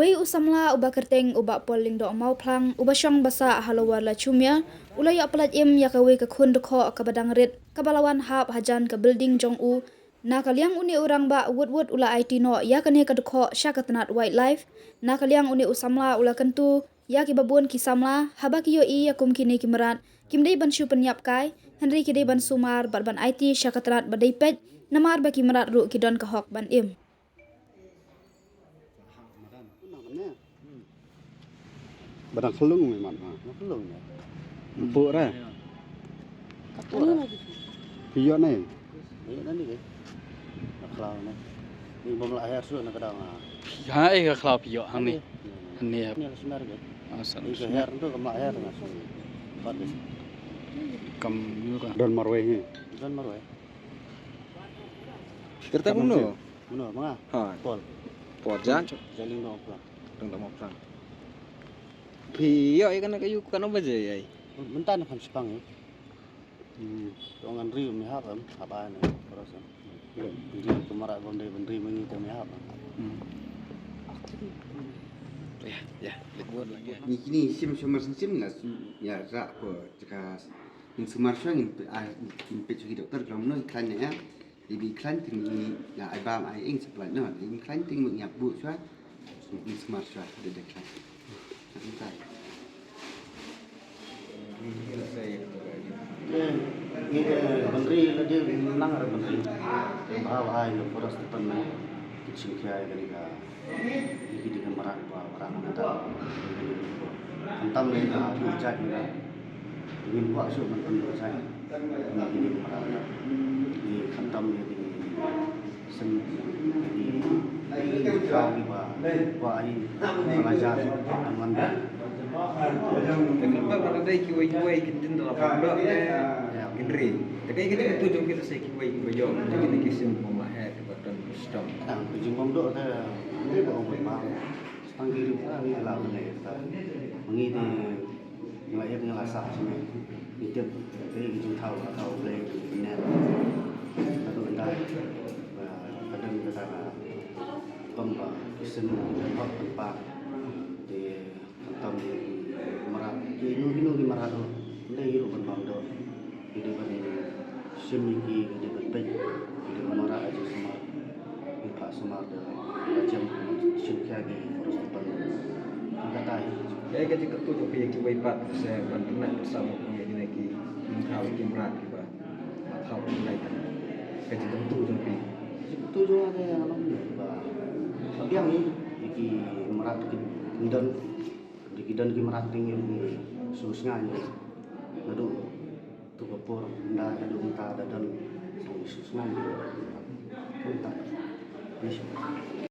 Wei usamla uba kerteng uba poling do mau plang uba syong basa halawar la chumya ulai apalat im ya kawe ke khun dekho ka badang rit kabalawan hap hajan ke building jong u na kaliang uni orang ba wut ula IT no ya kane ka dekho syakatanat wildlife na kaliang uni usamla ula kentu ya ki babun ki samla haba ki yo I ya kum kini kimerat kimdei ban shu penyap kai henry kidei ban sumar ban IT syakatanat badai pet namar ba kimerat ru ki don ka hok ban im. Badang kelung memang. Kelung ya. Empuk dah. Kapur lagi. Piyok ni. Ini nanti ke. Nak kelau ni. Ni bom lahir sudah nak kadang. Ha ke kelau piyok hang ni. Ni Ni senar ke. asal Ini ke lahir tu ke lahir dengan su. Bagus. kam juga. Don marwai ni. Dan maru eh. Terta kuno. Mana mana? Ha, Pol. porjan Jaling dong pulang. dong tak mau perang. Piyo ikan kayu kan apa je ai. Mentan kan sepang ya. Dongan riu mi hap apa ni. Terus. Jadi kemarak bondai bendri mengi tu mi hap. Ya, libur lagi. Ni kini sim sim lah ya rak ko jika in sumar syang in pe cuki doktor kalau no iklan ya lebih iklan tinggi ya ai bam ai ing sebelah no iklan tinggi mengiap bu syah in sumar syah ada iklan santai Ini bendri lagi menang ada bendri. Bawa ai lo terus depan kecil kiai kali ka. Ini di kemerak orang kita. Antam ni tu cak ni. Ingin buat su mentan saya. Ini kemerak. Ini antam ni di sen di kau ni buat ai mengajar teman. Kenapa berada kiwai kitin dalam pondok Gendri. Tapi kita tujuh kita saya kiwai jom. Jadi kita kisim pemahir kepada Islam. Jumpa dok saya ini bawa bermau. Setanggi rupiah ni lah ni. Mengi di ngelak ngelak sah sini. Itu jadi kita tahu boleh ini. Satu benda. Kadang kita pemba kisim tempat tempat di kantor di merak. Inu di merak tu. Ini hidup bermau dok. Hidup ni semiki hidup baik. Hidup merak aja semua. Pak Sumar macam syukur lagi terus depan kata Ya kita ketujuh pihak kiwai pat saya bantuan bersama pengen lagi mengkau kimrat kita. Kau mulai kan. Kita tentu jadi. itu juga ada yang namanya tapi yang ini iki merat kindan di kindan ki merat tinggi susnya ni aduh tu kapur nda ada unta dan susnya ni unta